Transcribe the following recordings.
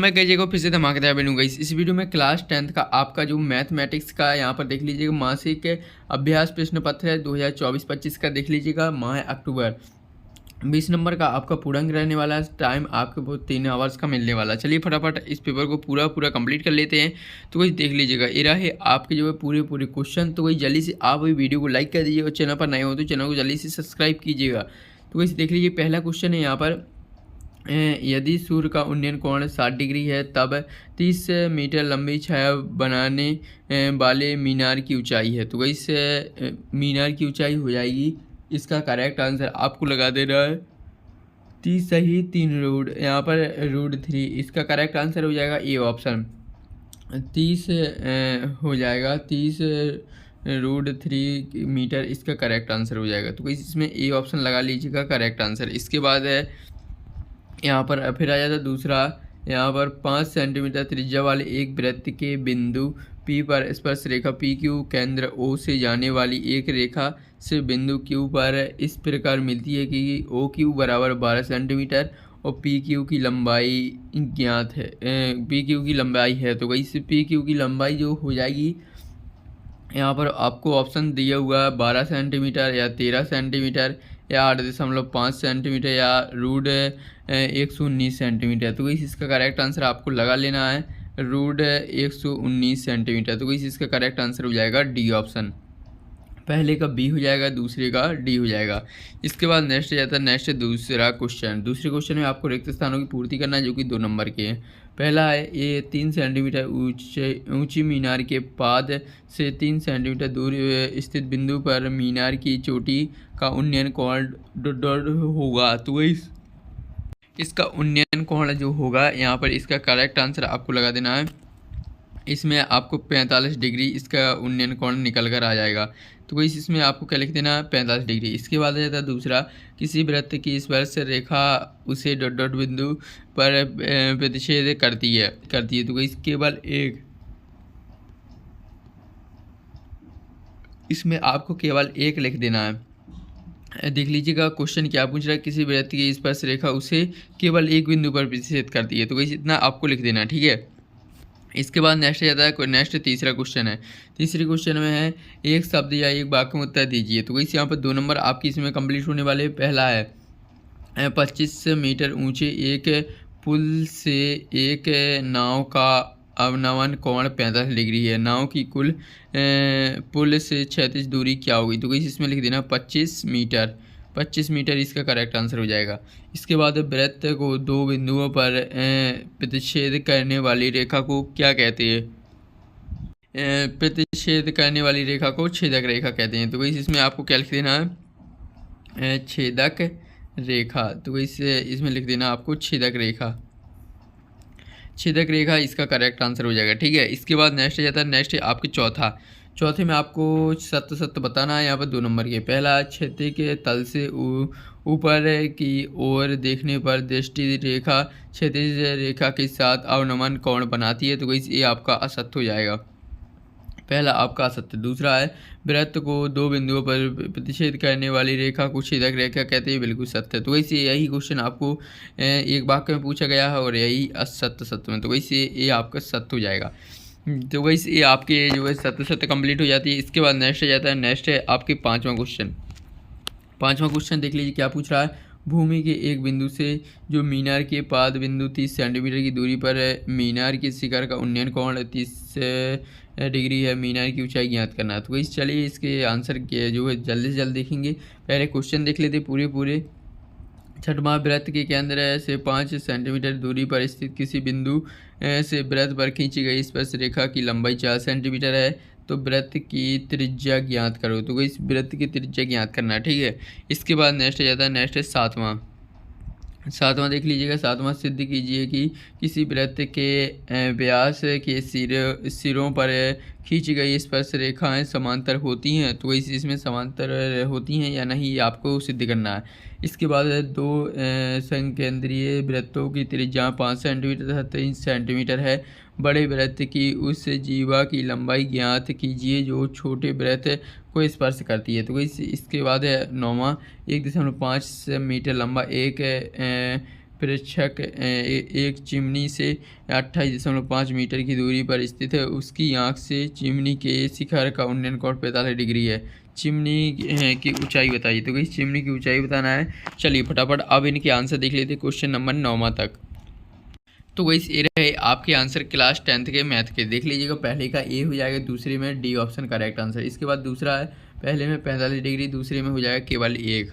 मैं कई जगह फिर से धमाकेदार बनूंगा। इस वीडियो में क्लास 10th का आपका जो मैथमेटिक्स का यहाँ पर देख लीजिएगा मासिक अभ्यास प्रश्न पत्र है 2024-25 का देख लीजिएगा माह अक्टूबर 20 नंबर का आपका पूर्णांक रहने वाला टाइम आपको वो 3 आवर्स का मिलने वाला। चलिए फटाफट इस पेपर को पूरा कंप्लीट कर लेते हैं। तो वही देख लीजिएगा ये रहे आपके जो है पूरे क्वेश्चन। तो वही जल्दी से आप वही वीडियो को लाइक कर दीजिए और चैनल पर नए हो तो चैनल को जल्दी से सब्सक्राइब कीजिएगा। तो वही देख लीजिए पहला क्वेश्चन है यहाँ पर यदि सूर्य का उन्नयन कोण 60 डिग्री है तब 30 मीटर लंबी छाया बनाने वाले मीनार की ऊंचाई है। तो इस मीनार की ऊंचाई हो जाएगी, इसका करेक्ट आंसर आपको लगा देना है 30 सही 3 रूट यहाँ पर रूट 3, इसका करेक्ट आंसर हो जाएगा ए ऑप्शन 30 हो जाएगा 30 रूट 3 मीटर, इसका करेक्ट आंसर हो जाएगा। तो इसमें ए ऑप्शन लगा लीजिएगा करेक्ट आंसर। इसके बाद है यहाँ पर फिर आ जाता दूसरा, यहाँ पर 5 सेंटीमीटर त्रिज्या वाले एक वृत्त के बिंदु P पर स्पर्श रेखा PQ केंद्र O से जाने वाली एक रेखा से बिंदु Q पर इस प्रकार मिलती है कि OQ बराबर 12 सेंटीमीटर और PQ की लंबाई ज्ञात है। PQ की लंबाई है तो इस PQ की लंबाई जो हो जाएगी यहाँ पर आपको ऑप्शन दिया हुआ है 12 सेंटीमीटर या 13 सेंटीमीटर या 8.5 सेंटीमीटर या रूट 119 सेंटीमीटर। तो इसका करेक्ट आंसर आपको लगा लेना है रूट 119 सेंटीमीटर। तो इसका करेक्ट आंसर हो जाएगा डी ऑप्शन। पहले का बी हो जाएगा, दूसरे का डी हो जाएगा। इसके बाद नेक्स्ट जाता है नेक्स्ट दूसरा क्वेश्चन। दूसरे क्वेश्चन में आपको रिक्त स्थानों की पूर्ति करना है जो कि 2 नंबर के हैं। पहला है ये 3 सेंटीमीटर ऊंची मीनार के पाद से 3 सेंटीमीटर दूर स्थित बिंदु पर मीनार की चोटी का उन्नयन कोण होगा। तो इसका उन्नयन कोण जो होगा यहाँ पर इसका करेक्ट आंसर आपको लगा देना है, इसमें आपको 45 डिग्री इसका उन्नयन कोण निकल कर आ जाएगा। तो इसमें आपको क्या लिख देना है 45 डिग्री। इसके बाद आ जाता है दूसरा, किसी वृत्त की स्पर्श रेखा उसे डॉट बिंदु पर प्रतिच्छेद करती है। तो इस केवल एक, इसमें आपको केवल एक लिख देना है। देख लीजिएगा क्वेश्चन क्या पूछ रहा है, किसी वृत्त की स्पर्श रेखा उसे केवल एक बिंदु पर प्रतिच्छेद करती है। तो इतना आपको लिख देना है, ठीक है। इसके बाद नेक्स्ट जाता है नेक्स्ट तीसरा क्वेश्चन है। तीसरे क्वेश्चन में है एक शब्द या एक वाक्य में उत्तर दीजिए। तो यहाँ पर 2 नंबर आपकी इसमें कंप्लीट होने वाले। पहला है 25 मीटर ऊंचे एक पुल से एक नाव का अवनमन कोण 45 डिग्री है। नाव की कुल पुल से 36 दूरी क्या होगी। तो इसमें लिख देना 25 मीटर, इसका करेक्ट आंसर हो जाएगा। इसके बाद वृत्त को 2 बिंदुओं पर प्रतिच्छेद करने वाली रेखा को क्या कहते हैं। प्रतिच्छेद करने वाली रेखा को छेदक रेखा कहते हैं। तो इसमें आपको क्या लिख देना है छेदक रेखा। तो इसमें लिख देना आपको छेदक रेखा, इसका करेक्ट आंसर हो जाएगा, ठीक है। इसके बाद नेक्स्ट जाता है नेक्स्ट आपके चौथे में आपको सत्य बताना है। यहाँ पर 2 नंबर के। पहला, क्षैतिज के तल से ऊपर की ओर देखने पर दृष्टि रेखा क्षैतिज रेखा के साथ अवनमन कोण बनाती है। तो ये आपका असत्य हो जाएगा, पहला आपका असत्य। दूसरा है वृत्त को 2 बिंदुओं पर प्रतिच्छेद करने वाली रेखा को छेदक रेखा कहते हैं, बिल्कुल सत्य। तो वैसे यही क्वेश्चन आपको एक वाक्य में पूछा गया है और यही असत्य में। तो वैसे ये आपका सत्य हो जाएगा। तो वैसे ये आपके जो है सत्य कंप्लीट हो जाती है। इसके बाद नेक्स्ट जाता है नेक्स्ट है आपके 5वां क्वेश्चन देख लीजिए क्या पूछ रहा है। भूमि के एक बिंदु से जो मीनार के पाद बिंदु 30 सेंटीमीटर की दूरी पर है, मीनार के शिखर का उन्नयन कोण 30 डिग्री है, मीनार की ऊंचाई ज्ञात करना है। तो चलिए इसके आंसर के जो है जल्दी से जल्द देखेंगे। पहले क्वेश्चन देख लेते पूरे। छठवां, वृत्त के केंद्र से 5 सेंटीमीटर दूरी पर स्थित किसी बिंदु से वृत्त पर खींची गई स्पर्श रेखा की लंबाई 4 सेंटीमीटर है। तो वृत्त की त्रिज्या ज्ञात करो। तो इस वृत्त की त्रिज्या ज्ञात करना है, ठीक है। इसके बाद नेक्स्ट जाता है नेक्स्ट है 7वां देख लीजिएगा। 7वां, सिद्ध कीजिए कि किसी वृत्त के व्यास के सिरों पर खींची गई स्पर्श रेखाएं समांतर होती हैं। तो इसमें समांतर होती हैं या नहीं ये आपको सिद्ध करना है। इसके बाद 2 संकेंद्रीय वृत्तों की त्रिज्या 5 सेंटीमीटर तथा 3 सेंटीमीटर है। बड़े वृत्त की उस जीवा की लंबाई ज्ञात कीजिए जो छोटे वृत्त को स्पर्श करती है। तो इसके बाद है 9वां, 1.5 मीटर लंबा एक प्रेक्षक एक चिमनी से 28.5 मीटर की दूरी पर स्थित है। उसकी आंख से चिमनी के शिखर का उन्नयन कोण 45 डिग्री है। चिमनी की ऊंचाई बताइए। तो इस चिमनी की ऊंचाई बताना है। चलिए फटाफट अब इनके आंसर देख लेते हैं क्वेश्चन नंबर 9 तक। तो वही ये रहे आपके आंसर क्लास 10th के मैथ के। देख लीजिएगा, पहले का ए हो जाएगा, दूसरे में डी ऑप्शन करेक्ट आंसर। इसके बाद दूसरा है पहले में 45 डिग्री, दूसरे में हो जाएगा केवल 1।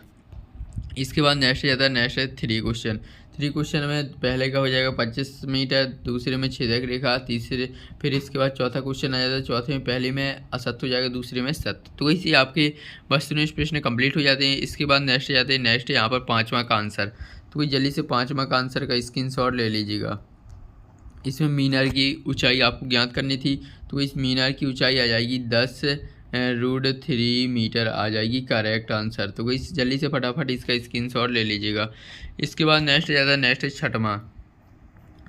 इसके बाद नेक्स्ट जाता है, नेक्स्ट है 3 क्वेश्चन। 3 क्वेश्चन में पहले का हो जाएगा 25 मीटर, दूसरे में छेदक रेखा, तीसरे फिर इसके बाद चौथा क्वेश्चन आ जाता है। चौथे में पहले में असत्य हो जाएगा, दूसरे में सत्य। तो वैसे आपके वस्तुनिष्ठ प्रश्न कंप्लीट हो जाते हैं। इसके बाद नेक्स्ट जाते हैं, नेक्स्ट यहाँ पर 5वां का आंसर। तो वही जल्दी से 5वां का आंसर का स्क्रीनशॉट ले लीजिएगा। इसमें मीनार की ऊंचाई आपको ज्ञात करनी थी। तो इस मीनार की ऊंचाई आ जाएगी 10√3 मीटर आ जाएगी करेक्ट आंसर। तो इस जल्दी से फटाफट इसका स्क्रीनशॉट ले लीजिएगा। इसके बाद नेक्स्ट ज़्यादा नेक्स्ट है 6वां।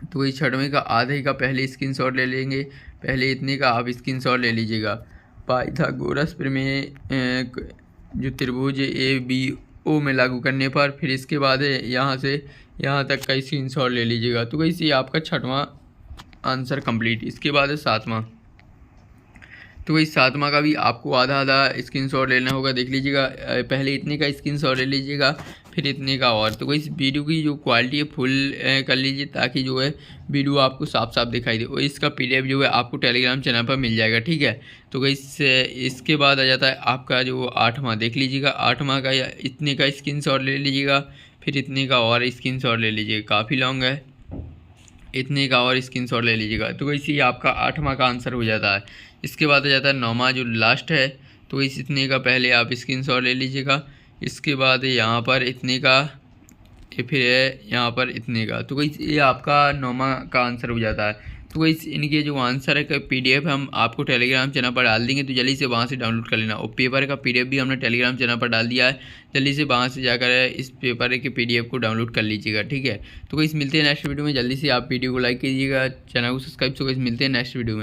तो इस 6वें का आधे का पहले स्क्रीनशॉट ले लेंगे, पहले इतने का आप स्क्रीनशॉट ले लीजिएगा। पाइथागोरस प्रमेय जो त्रिभुज ABO में लागू करने पर, फिर इसके बाद यहाँ से यहाँ तक का स्क्रीनशॉट ले लीजिएगा। तो वैसे आपका 6वां आंसर कंप्लीट। इसके बाद है 7वां। तो वही 7वां का भी आपको आधा आधा स्क्रीनशॉट लेना होगा। देख लीजिएगा, पहले इतने का स्क्रीनशॉट ले लीजिएगा, फिर इतने का। और तो इस वीडियो की जो क्वालिटी है फुल कर लीजिए, ताकि जो है वीडियो आपको साफ साफ दिखाई दे। और इसका PDF जो है आपको टेलीग्राम चैनल पर मिल जाएगा, ठीक है। तो इसके बाद आ जाता है आपका जो 8वां। देख लीजिएगा, 8वां का इतने का स्क्रीनशॉट ले लीजिएगा, फिर इतने का और स्क्रीनशॉट ले लीजिएगा, काफ़ी लॉन्ग है, इतने का और स्क्रीनशॉट ले लीजिएगा। तो वैसे ही आपका 8वां का आंसर हो जाता है। इसके बाद आ जाता है 9वां जो लास्ट है। तो इतने का पहले आप स्क्रीनशॉट ले लीजिएगा। इसके बाद यहाँ पर इतने का, फिर है यहाँ पर इतने का। तो ये आपका 9वां का आंसर हो जाता है। तो इनके जो आंसर है का PDF हम आपको टेलीग्राम चैनल पर डाल देंगे, तो जल्दी से वहाँ से डाउनलोड कर लेना। और पेपर का PDF भी हमने टेलीग्राम चैनल पर डाल दिया है, जल्दी से वहाँ से जाकर इस पेपर के PDF को डाउनलोड कर लीजिएगा, ठीक है। तो मिलते हैं नेक्स्ट वीडियो में। जल्दी से आप वीडियो को लाइक कीजिएगा, चैनल को सब्सक्राइब। मिलते हैं नेक्स्ट वीडियो में।